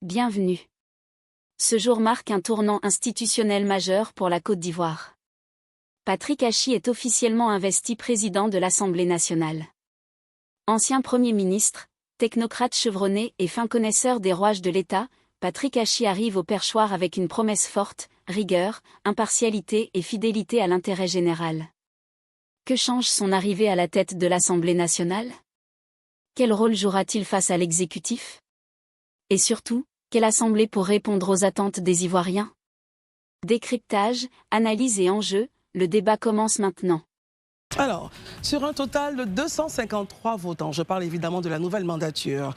Bienvenue. Ce jour marque un tournant institutionnel majeur pour la Côte d'Ivoire. Patrick Achi est officiellement investi président de l'Assemblée nationale. Ancien Premier ministre, technocrate chevronné et fin connaisseur des rouages de l'État, Patrick Achi arrive au perchoir avec une promesse forte, rigueur, impartialité et fidélité à l'intérêt général. Que change son arrivée à la tête de l'Assemblée nationale? Quel rôle jouera-t-il face à l'exécutif? Et surtout, quelle assemblée pour répondre aux attentes des Ivoiriens? Décryptage, analyse et enjeux, le débat commence maintenant. Alors, sur un total de 253 votants, je parle évidemment de la nouvelle mandature,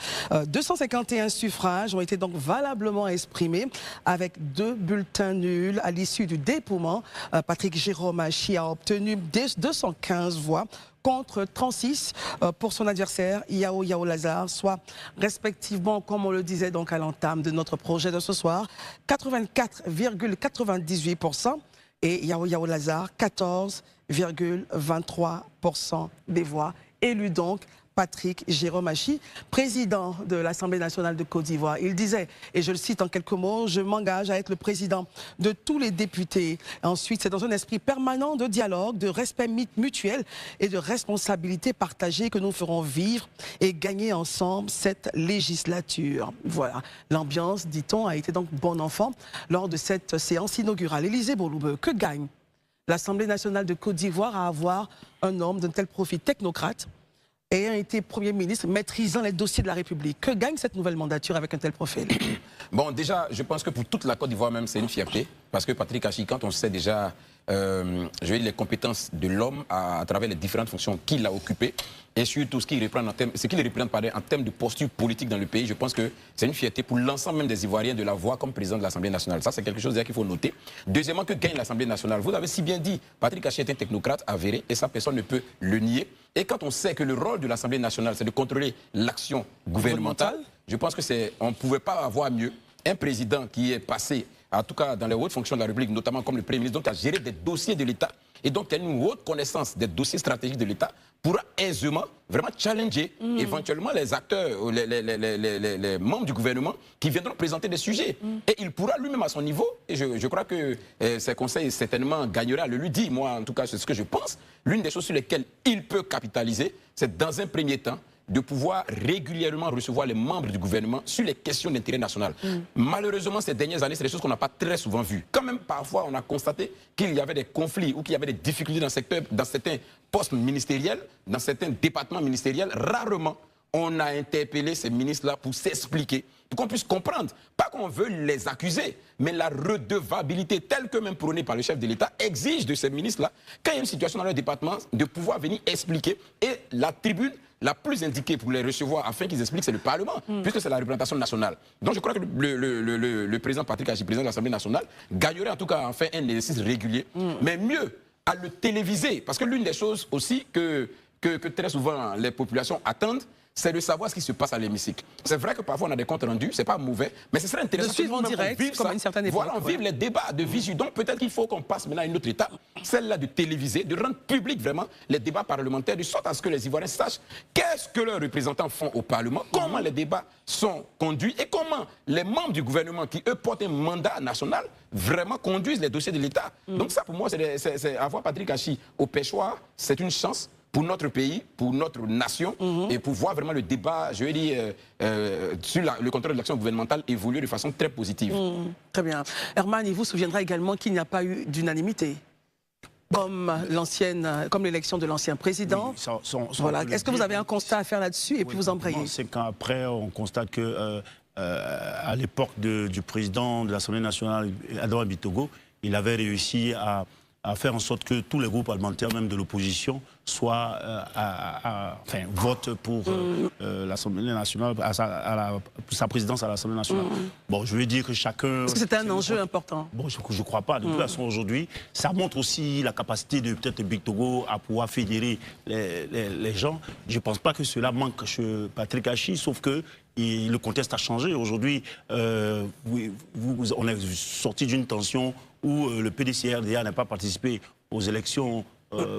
251 suffrages ont été donc valablement exprimés avec 2 bulletins nuls à l'issue du dépouillement. Patrick Jérôme Achi a obtenu 215 voix contre 36 pour son adversaire Yao Lazare, soit respectivement, comme on le disait donc à l'entame de notre projet de ce soir, 84,98% et Yao Lazare, 14,23% des voix. Élu donc Patrick Jérôme Achi, président de l'Assemblée nationale de Côte d'Ivoire. Il disait, et je le cite en quelques mots, « Je m'engage à être le président de tous les députés ». Ensuite, c'est dans un esprit permanent de dialogue, de respect mutuel et de responsabilité partagée que nous ferons vivre et gagner ensemble cette législature. Voilà, l'ambiance, dit-on, a été donc bon enfant lors de cette séance inaugurale. Élisée Boloube, que gagne l'Assemblée nationale de Côte d'Ivoire à avoir un homme d'un tel profil technocrate ayant été Premier ministre, maîtrisant les dossiers de la République? Que gagne cette nouvelle mandature avec un tel profil? Bon, déjà, je pense que pour toute la Côte d'Ivoire même, c'est une fierté. Parce que Patrick Achi, quand on sait déjà je veux dire, les compétences de l'homme à travers les différentes fonctions qu'il a occupées, et surtout ce qu'il représente en termes de posture politique dans le pays, je pense que c'est une fierté pour l'ensemble même des Ivoiriens de la voir comme président de l'Assemblée nationale. Ça, c'est quelque chose qu'il faut noter. Deuxièmement, que gagne l'Assemblée nationale? Vous avez si bien dit, Patrick Achi est un technocrate avéré, et ça, personne ne peut le nier. Et quand on sait que le rôle de l'Assemblée nationale, c'est de contrôler l'action gouvernementale, je pense que on ne pouvait pas avoir mieux. Un président qui est passé, en tout cas dans les hautes fonctions de la République, notamment comme le Premier ministre, donc qui a géré des dossiers de l'État, et donc qui a une haute connaissance des dossiers stratégiques de l'État, pourra aisément vraiment challenger éventuellement les acteurs, ou les membres du gouvernement qui viendront présenter des sujets. Et il pourra lui-même à son niveau, et je crois que ses conseils certainement gagneraient à le lui dire. Moi, en tout cas, c'est ce que je pense. L'une des choses sur lesquelles il peut capitaliser, c'est dans un premier temps de pouvoir régulièrement recevoir les membres du gouvernement sur les questions d'intérêt national. Malheureusement, ces dernières années, c'est des choses qu'on n'a pas très souvent vues. Quand même, parfois, on a constaté qu'il y avait des conflits ou qu'il y avait des difficultés dans certains postes ministériels, dans certains départements ministériels. Rarement, on a interpellé ces ministres-là pour s'expliquer, pour qu'on puisse comprendre. Pas qu'on veut les accuser, mais la redevabilité telle que même prônée par le chef de l'État exige de ces ministres-là, quand il y a une situation dans leur département, de pouvoir venir expliquer. Et la tribune la plus indiquée pour les recevoir afin qu'ils expliquent, c'est le Parlement, puisque c'est la représentation nationale. Donc je crois que le président Patrick Achi, président de l'Assemblée nationale, gagnerait en tout cas enfin un exercice régulier, mais mieux à le téléviser, parce que l'une des choses aussi que très souvent les populations attendent, c'est de savoir ce qui se passe à l'hémicycle. C'est vrai que parfois on a des comptes rendus, c'est pas mauvais, mais ce serait intéressant de suivre en direct, comme à une certaine époque. Voilà, on vive les débats de visu. Donc peut-être qu'il faut qu'on passe maintenant à une autre étape, celle-là de téléviser, de rendre public vraiment les débats parlementaires, de sorte à ce que les Ivoiriens sachent qu'est-ce que leurs représentants font au Parlement, comment les débats sont conduits et comment les membres du gouvernement qui, eux, portent un mandat national, vraiment conduisent les dossiers de l'État. Donc ça, pour moi, c'est avoir Patrick Achi au perchoir, c'est une chance pour notre pays, pour notre nation, et pour voir vraiment le débat, je vais dire, sur le contrôle de l'action gouvernementale évoluer de façon très positive. Très bien. Herman, il vous souviendra également qu'il n'y a pas eu d'unanimité, comme l'élection de l'ancien président. Oui, voilà. Est-ce que vous avez un constat à faire là-dessus et puis vous embrayez? C'est qu'après, on constate que à l'époque du président de l'Assemblée nationale, Adama Bitogo, il avait réussi à faire en sorte que tous les groupes parlementaires, même de l'opposition, votent pour l'Assemblée nationale, sa présidence à l'Assemblée nationale. Bon, je veux dire que chacun... Est-ce que c'était un enjeu important? Bon, je ne crois pas. De toute façon, aujourd'hui, ça montre aussi la capacité de peut-être Bitogo à pouvoir fédérer les gens. Je ne pense pas que cela manque chez Patrick Achi, sauf que le contexte a changé. Aujourd'hui, on est sorti d'une tension où le PDCRDA n'a pas participé aux élections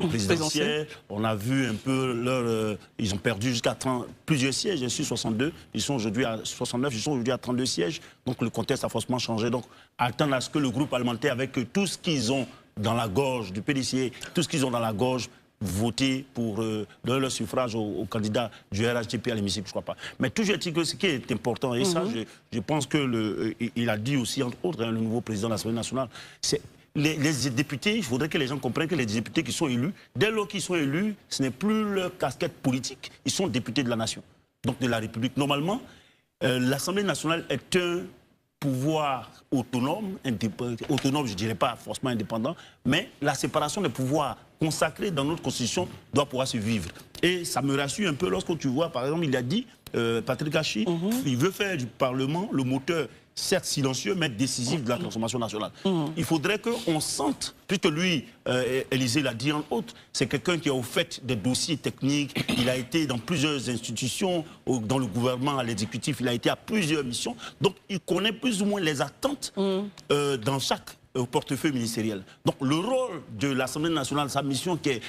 présidentielle. On a vu un peu ils ont perdu jusqu'à plusieurs sièges, je suis 62, ils sont aujourd'hui à 69, ils sont aujourd'hui à 32 sièges. Donc le contexte a forcément changé. Donc attendre à ce que le groupe parlementaire, avec tout ce qu'ils ont dans la gorge du PDC, tout ce qu'ils ont dans la gorge, voter pour donner leur suffrage au candidat du RHDP à l'hémicycle, je ne crois pas. Mais toujours est-il que ce qui est important, et ça, je pense que il a dit aussi, entre autres, le nouveau président de l'Assemblée nationale, c'est les députés, il faudrait que les gens comprennent que les députés qui sont élus, dès lors qu'ils sont élus, ce n'est plus leur casquette politique, ils sont députés de la nation, donc de la République. Normalement, l'Assemblée nationale est un pouvoir autonome, autonome, je ne dirais pas forcément indépendant, mais la séparation des pouvoirs consacrée dans notre Constitution doit pouvoir se vivre. Et ça me rassure un peu lorsque tu vois, par exemple, il a dit, Patrick Hachi, il veut faire du Parlement le moteur, certes silencieux, mais décisif de la transformation nationale. Il faudrait qu'on sente, puisque lui, Élysée l'a dit en autre, c'est quelqu'un qui est au fait des dossiers techniques, il a été dans plusieurs institutions, dans le gouvernement, à l'exécutif, il a été à plusieurs missions, donc il connaît plus ou moins les attentes dans chaque portefeuille ministériel. Donc le rôle de l'Assemblée nationale, sa mission qui est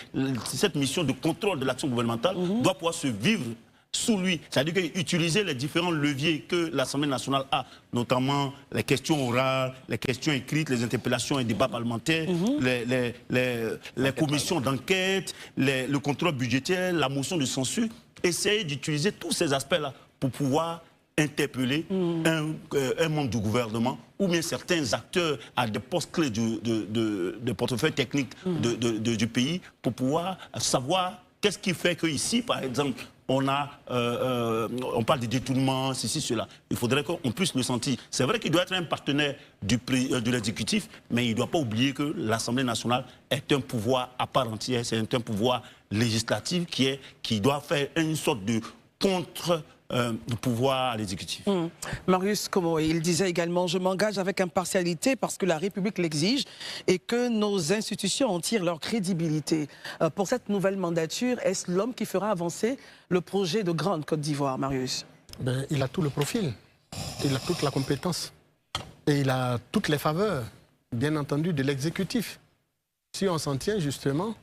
cette mission de contrôle de l'action gouvernementale, doit pouvoir se vivre sous lui. C'est-à-dire qu'utiliser les différents leviers que l'Assemblée nationale a, notamment les questions orales, les questions écrites, les interpellations et débats parlementaires, les commissions d'enquête, le contrôle budgétaire, la motion de censure, essayer d'utiliser tous ces aspects-là pour pouvoir interpeller un membre du gouvernement ou bien certains acteurs à des postes clés de portefeuille technique du pays pour pouvoir savoir qu'est-ce qui fait qu'ici, par exemple, on parle de détournement, ceci, cela. Il faudrait qu'on puisse le sentir. C'est vrai qu'il doit être un partenaire de l'exécutif, mais il ne doit pas oublier que l'Assemblée nationale est un pouvoir à part entière, c'est un pouvoir législatif qui doit faire une sorte de pouvoir à l'exécutif. Marius Como, il disait également « Je m'engage avec impartialité parce que la République l'exige et que nos institutions en tirent leur crédibilité. » Pour cette nouvelle mandature, est-ce l'homme qui fera avancer le projet de grande Côte d'Ivoire, Marius? Il a tout le profil, il a toute la compétence et il a toutes les faveurs, bien entendu, de l'exécutif. Si on s'en tient justement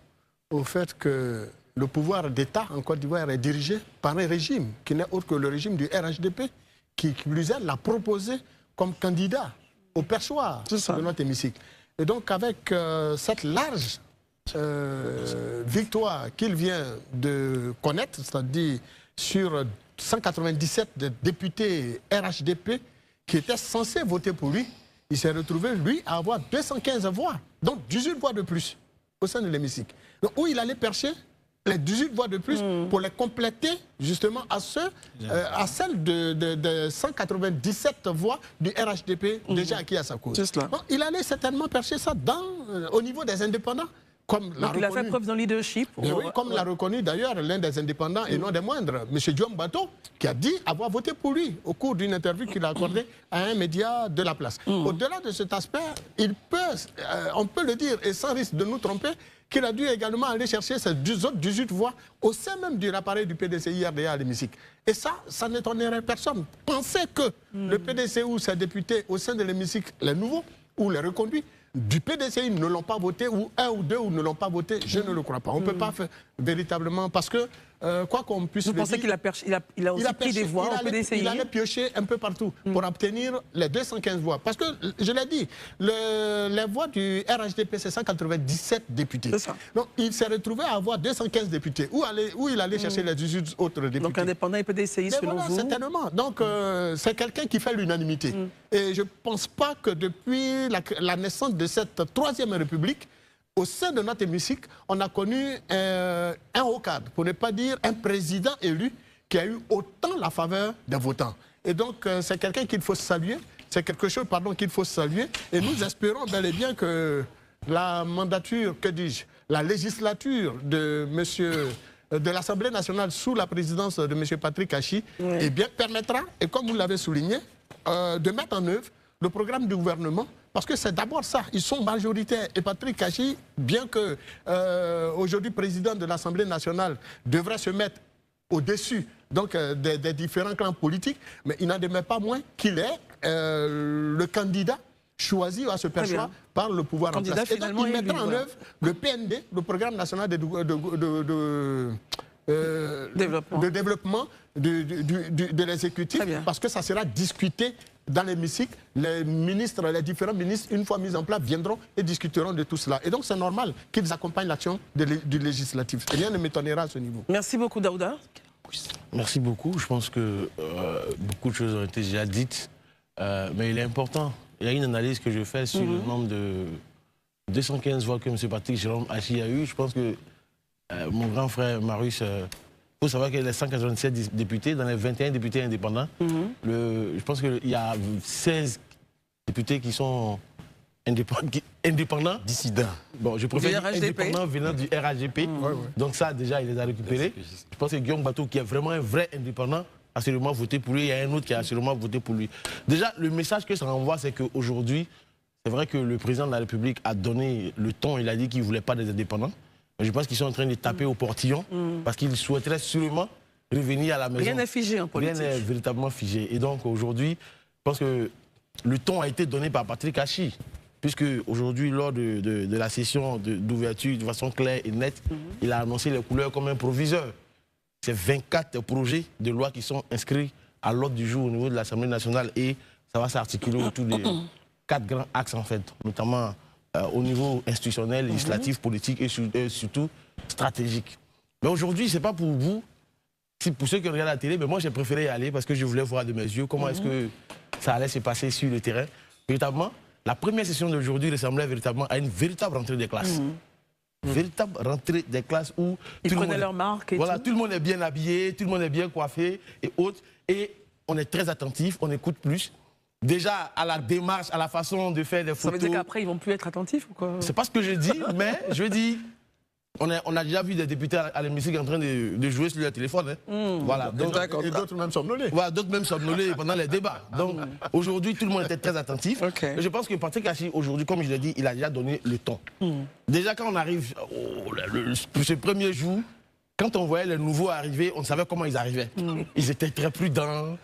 au fait que le pouvoir d'État en Côte d'Ivoire est dirigé par un régime qui n'est autre que le régime du RHDP, qui plus est l'a proposé comme candidat au perchoir de notre hémicycle. Et donc avec cette large victoire qu'il vient de connaître, c'est-à-dire sur 197 députés RHDP qui étaient censés voter pour lui, il s'est retrouvé, lui, à avoir 215 voix, donc 18 voix de plus au sein de l'hémicycle. Donc où il allait percher les 18 voix de plus pour les compléter justement à celles de 197 voix du RHDP déjà acquis à sa cause. Donc, il allait certainement percher ça au niveau des indépendants. Il a fait preuve d'un leadership. Oui, comme l'a reconnu d'ailleurs l'un des indépendants et non des moindres, M. Diom Bato, qui a dit avoir voté pour lui au cours d'une interview qu'il a accordée à un média de la place. Au-delà de cet aspect, on peut le dire, et sans risque de nous tromper, qu'il a dû également aller chercher ces autres 18 voix au sein même de l'appareil du PDCI-RDA à l'hémicycle. Et ça n'étonnerait personne. Pensez que le PDC ou ses députés au sein de l'hémicycle, les nouveaux ou les reconduits, du PDCI ne l'ont pas voté, ou un ou deux ne l'ont pas voté, je ne le crois pas. On ne peut pas faire véritablement, parce que, quoi qu'on puisse le dire... Vous pensez qu'il a aussi pris des voix au PDCI? Il allait piocher un peu partout pour obtenir les 215 voix. Parce que, je l'ai dit, les voix du RHDP, c'est 197 députés. Donc, il s'est retrouvé à avoir 215 députés. Où il allait chercher les 18 autres députés? Donc, indépendant et PDCI, selon vous? Certainement. Donc, c'est quelqu'un qui fait l'unanimité. Et je ne pense pas que depuis la naissance de cette Troisième République, au sein de notre hémicycle, on a connu un haut cadre, pour ne pas dire un président élu, qui a eu autant la faveur des votants. Et donc, c'est quelqu'un qu'il faut saluer, c'est quelque chose, qu'il faut saluer. Et nous espérons bel et bien que la mandature, que dis-je, la législature de l'Assemblée nationale sous la présidence de M. Patrick Hachi, eh bien, permettra, et comme vous l'avez souligné, de mettre en œuvre le programme du gouvernement, parce que c'est d'abord ça, ils sont majoritaires. Et Patrick Hachi, bien que aujourd'hui président de l'Assemblée nationale, devrait se mettre au-dessus des différents clans politiques, mais il n'en demeure pas moins qu'il est le candidat choisi ou à se percevoir par le pouvoir en place. Et donc, il mettra en œuvre le PND, le Programme national de développement de l'exécutif, parce que ça sera discuté dans l'hémicycle. Les ministres, les différents ministres, une fois mis en place, viendront et discuteront de tout cela. Et donc c'est normal qu'ils accompagnent l'action du législatif. Rien ne m'étonnera à ce niveau. Merci beaucoup, Daouda. Merci beaucoup. Je pense que beaucoup de choses ont été déjà dites, mais il est important. Il y a une analyse que je fais sur le nombre de 215 voix que M. Patrick Jérôme Hachi a eu. Je pense que mon grand frère Marius, il faut savoir qu'il y a 187 députés, dans les 21 députés indépendants. Je pense qu'il y a 16 députés qui sont indépendants. Dissidents. Bon, je préfère dire indépendants venant du RAGP. Donc ça, déjà, il les a récupérés. Je pense que Guillaume Bateau, qui est vraiment un vrai indépendant, a sûrement voté pour lui. Il y a un autre qui a sûrement voté pour lui. Déjà, le message que ça renvoie, c'est qu'aujourd'hui, c'est vrai que le président de la République a donné le ton. Il a dit qu'il ne voulait pas des indépendants. Je pense qu'ils sont en train de taper au portillon parce qu'ils souhaiteraient sûrement revenir à la maison. Rien n'est figé en politique. Rien n'est véritablement figé. Et donc aujourd'hui, je pense que le ton a été donné par Patrick Hachi, puisque aujourd'hui, lors de la session d'ouverture de façon claire et nette, il a annoncé les couleurs comme un proviseur. C'est 24 projets de loi qui sont inscrits à l'ordre du jour au niveau de l'Assemblée nationale et ça va s'articuler autour de 4 grands axes en fait, notamment au niveau institutionnel, législatif, politique et surtout stratégique. Mais aujourd'hui, ce n'est pas pour vous, pour ceux qui regardent la télé, mais moi j'ai préféré y aller parce que je voulais voir de mes yeux comment est-ce que ça allait se passer sur le terrain. Véritablement, la première session d'aujourd'hui ressemblait véritablement à une véritable rentrée des classes. Véritable rentrée des classes où ils prenaient leur marque et tout le monde est bien habillé, tout le monde est bien coiffé et autres. Et on est très attentif, on écoute plus. Déjà, à la démarche, à la façon de faire des photos. Ça veut dire qu'après, ils ne vont plus être attentifs ou quoi? C'est pas ce que je dis, mais je dis, on a déjà vu des députés à l'hémicycle en train de jouer sur leur téléphone. Voilà. Donc, et d'autres même somnolés. Voilà, d'autres même somnolés pendant les débats. Donc, aujourd'hui, tout le monde était très attentif. Et je pense que Patrick Hachi, aujourd'hui, comme je l'ai dit, il a déjà donné le ton. Déjà, quand on arrive ce premier jour, quand on voyait les nouveaux arriver, on savait comment ils arrivaient. Ils étaient très prudents,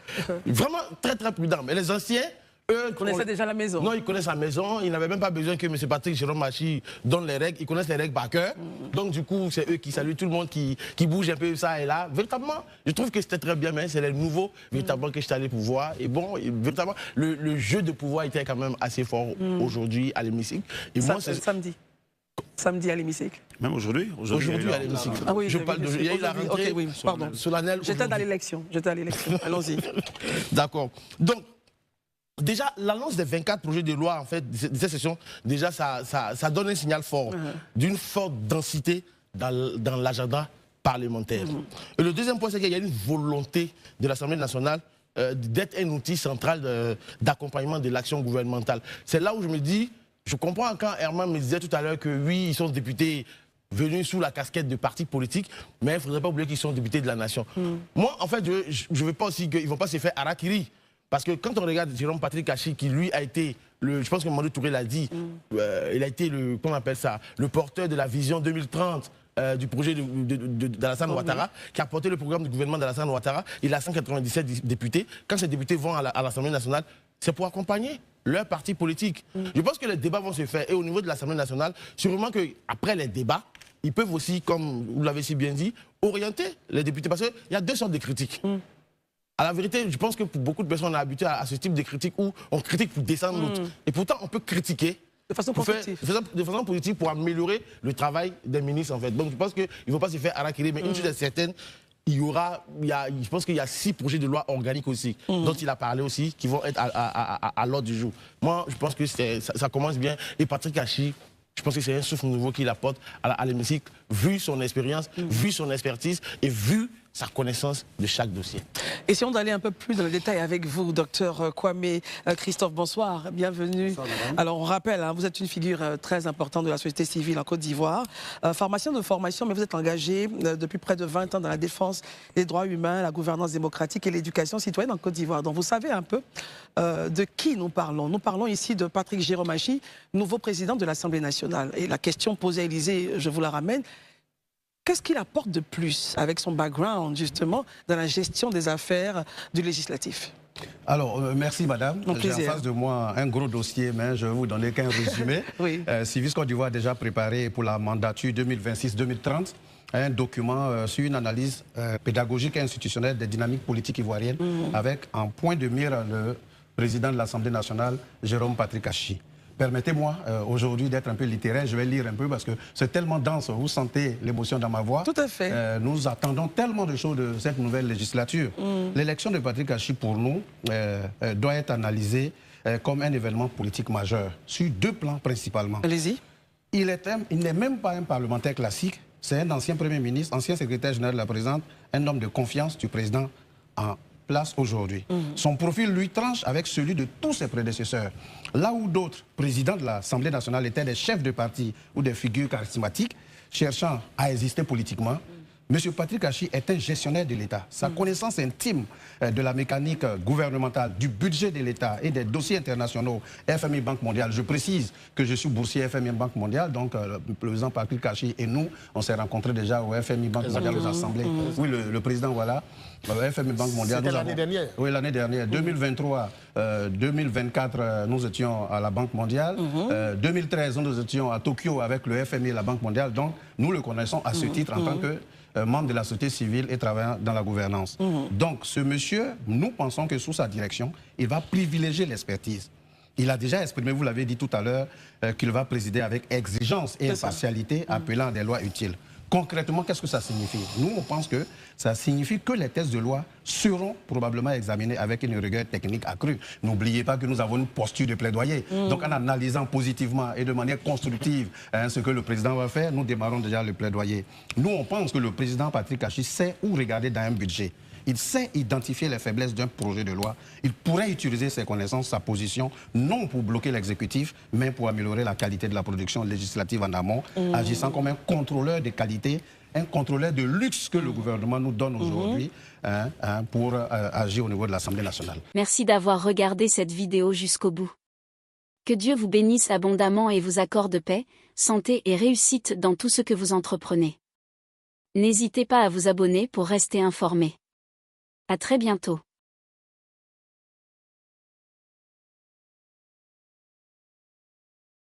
vraiment très très prudents. Mais les anciens, eux... Ils connaissaient déjà la maison. Non, ils connaissent la maison. Ils n'avaient même pas besoin que M. Patrick Jérôme Hachi donne les règles. Ils connaissent les règles par cœur. Donc du coup, c'est eux qui saluent tout le monde, qui bougent un peu ça et là. Véritablement, je trouve que c'était très bien, mais c'est les nouveaux, véritablement, que je suis allé pour voir. Et bon, véritablement, le jeu de pouvoir était quand même assez fort aujourd'hui à l'hémicycle. Et moi, c'est samedi à l'hémicycle. Même aujourd'hui? Aujourd'hui à l'hémicycle. Ah oui, je parle il y a eu la rentrée solennelle. J'étais à l'élection. Allons-y. D'accord. Donc, déjà, l'annonce des 24 projets de loi, en fait, de cette session, déjà, ça donne un signal fort d'une forte densité dans l'agenda parlementaire. Et le deuxième point, c'est qu'il y a une volonté de l'Assemblée nationale d'être un outil central d'accompagnement de l'action gouvernementale. C'est là où je me dis, je comprends quand Herman me disait tout à l'heure que oui, ils sont députés venus sous la casquette de partis politiques, mais il ne faudrait pas oublier qu'ils sont députés de la nation. Moi, en fait, je ne veux pas aussi qu'ils ne vont pas se faire harakiri. Parce que quand on regarde Jérôme Patrick Hachi, qui lui a été, je pense que Mamadou Touré l'a dit, il a été comment on appelle ça, le porteur de la vision 2030 du projet d'Alassane Ouattara, qui a porté le programme du gouvernement d'Alassane Ouattara. Il a 197 députés. Quand ces députés vont à l'Assemblée nationale, c'est pour accompagner leur parti politique. Je pense que les débats vont se faire. Et au niveau de l'Assemblée nationale, sûrement qu'après les débats, ils peuvent aussi, comme vous l'avez si bien dit, orienter les députés. Parce qu'il y a deux sortes de critiques. À la vérité, je pense que pour beaucoup de personnes, on est habitué à ce type de critique où on critique pour descendre l'autre. Et pourtant, on peut critiquer de façon positive. De façon positive pour améliorer le travail des ministres, en fait. Donc, je pense qu'il ne faut pas se faire harakiri. Mais une chose est certaine, je pense qu'il y a 6 projets de loi organiques aussi, dont il a parlé aussi, qui vont être à l'ordre du jour. Moi, je pense que ça commence bien. Et Patrick Hachi, je pense que c'est un souffle nouveau qu'il apporte à l'hémicycle, vu son expérience, vu son expertise et vu sa connaissance de chaque dossier. Et si on allait un peu plus dans le détail avec vous, docteur Kwame Christophe, bonsoir, bienvenue. Alors on rappelle, vous êtes une figure très importante de la société civile en Côte d'Ivoire, pharmacien de formation, mais vous êtes engagé depuis près de 20 ans dans la défense des droits humains, la gouvernance démocratique et l'éducation citoyenne en Côte d'Ivoire. Donc vous savez un peu de qui nous parlons. Nous parlons ici de Patrick Jérôme Hachi, nouveau président de l'Assemblée nationale. Et la question posée à Élysée, je vous la ramène. Qu'est-ce qu'il apporte de plus avec son background, justement, dans la gestion des affaires du législatif? Alors, merci madame. J'ai en plaisir. face de moi un gros dossier, mais je vais vous donner qu'un résumé. Oui. Civis Côte d'Ivoire a déjà préparé pour la mandature 2026-2030 un document sur une analyse pédagogique et institutionnelle des dynamiques politiques ivoiriennes avec en point de mire le président de l'Assemblée nationale, Jérôme Patrick Achi. Permettez-moi aujourd'hui d'être un peu littéraire, je vais lire un peu parce que c'est tellement dense, vous sentez l'émotion dans ma voix. Tout à fait. Nous attendons tellement de choses de cette nouvelle législature. L'élection de Patrick Achi, pour nous, doit être analysée comme un événement politique majeur, sur deux plans principalement. Allez-y. Il n'est même pas un parlementaire classique, c'est un ancien Premier ministre, ancien secrétaire général de la présidente, un homme de confiance du président en place aujourd'hui. Son profil lui tranche avec celui de tous ses prédécesseurs. Là où d'autres présidents de l'Assemblée nationale étaient des chefs de parti ou des figures charismatiques cherchant à exister politiquement, M. Patrick Achi est un gestionnaire de l'État. Sa connaissance intime de la mécanique gouvernementale, du budget de l'État et des dossiers internationaux, FMI Banque mondiale. Je précise que je suis boursier FMI Banque mondiale, donc le président Patrick Achi et nous, on s'est rencontrés déjà au FMI Banque mondiale, aux assemblées. Oui, le président, voilà. FMI Banque mondiale. C'était l'année dernière. Oui, l'année dernière. 2023, 2024, nous étions à la Banque mondiale. 2013, nous étions à Tokyo avec le FMI et la Banque mondiale. Donc, nous le connaissons à ce titre en tant que membre de la société civile et travaillant dans la gouvernance. Donc, ce monsieur, nous pensons que sous sa direction, il va privilégier l'expertise. Il a déjà exprimé, vous l'avez dit tout à l'heure, qu'il va présider avec exigence et impartialité, appelant à des lois utiles. Concrètement, qu'est-ce que ça signifie? Nous, on pense que ça signifie que les textes de loi seront probablement examinés avec une rigueur technique accrue. N'oubliez pas que nous avons une posture de plaidoyer. Donc, en analysant positivement et de manière constructive ce que le président va faire, nous démarrons déjà le plaidoyer. Nous, on pense que le président Patrick Achi sait où regarder dans un budget. Il sait identifier les faiblesses d'un projet de loi. Il pourrait utiliser ses connaissances, sa position, non pour bloquer l'exécutif, mais pour améliorer la qualité de la production législative en amont, agissant comme un contrôleur de qualité, un contrôleur de luxe que le gouvernement nous donne aujourd'hui pour agir au niveau de l'Assemblée nationale. Merci d'avoir regardé cette vidéo jusqu'au bout. Que Dieu vous bénisse abondamment et vous accorde paix, santé et réussite dans tout ce que vous entreprenez. N'hésitez pas à vous abonner pour rester informé. À très bientôt.